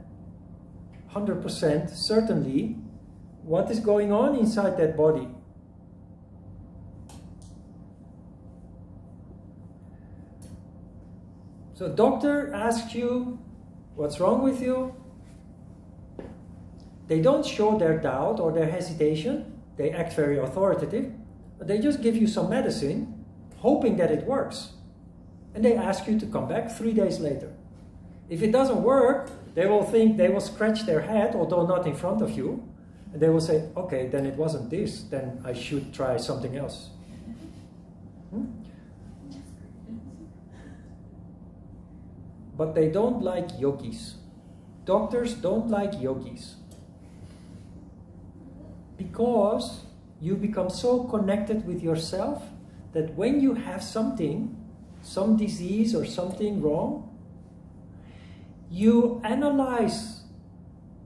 100% certainly what is going on inside that body. So doctor asks you what's wrong with you. They don't show their doubt or their hesitation. They act very authoritative. But they just give you some medicine, hoping that it works. And they ask you to come back 3 days later. If it doesn't work, they will scratch their head, although not in front of you. And they will say, okay, then it wasn't this, then I should try something else. But they don't like yogis. Doctors don't like yogis. Because you become so connected with yourself that when you have something, some disease or something wrong, you analyze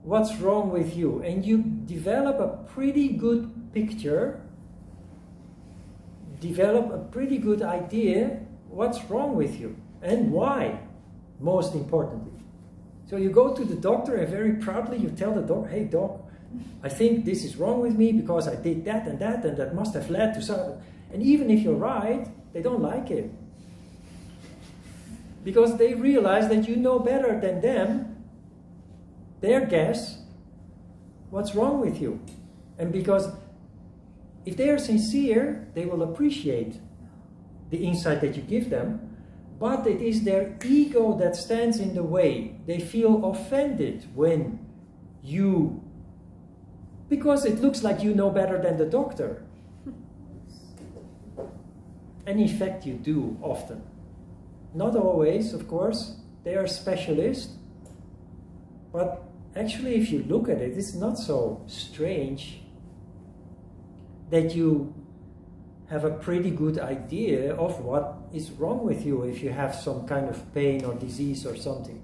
what's wrong with you and you develop a pretty good picture, develop a pretty good idea what's wrong with you and why, most importantly. So you go to the doctor and very proudly you tell the doctor, hey doc, I think this is wrong with me because I did that and that must have led to something. And even if you're right, they don't like it. Because they realize that you know better than them, their guess, what's wrong with you. And because if they are sincere, they will appreciate the insight that you give them, but it is their ego that stands in the way. They feel offended when you, because it looks like you know better than the doctor. And in fact you do often. Not always, of course, they are specialists, but actually if you look at it, it's not so strange that you have a pretty good idea of what is wrong with you if you have some kind of pain or disease or something,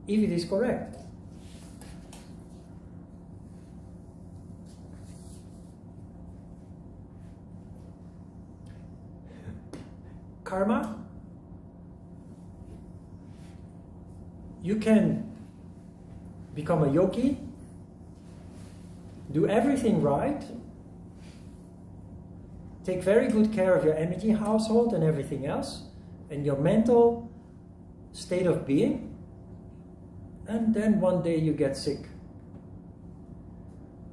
if it is correct. Karma. You can become a yogi, do everything right, take very good care of your energy household and everything else, and your mental state of being, and then one day you get sick.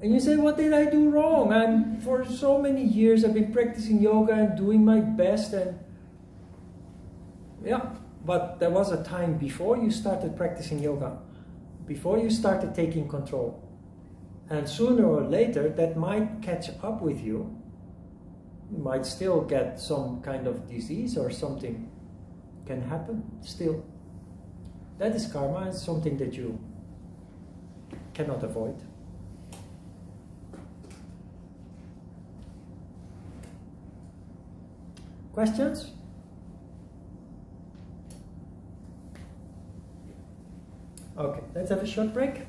And you say, what did I do wrong? For so many years I've been practicing yoga and doing my best, and yeah. But there was a time before you started practicing yoga, before you started taking control. And sooner or later, that might catch up with you. You might still get some kind of disease or something can happen still. That is karma. It's something that you cannot avoid. Questions? Okay, let's have a short break.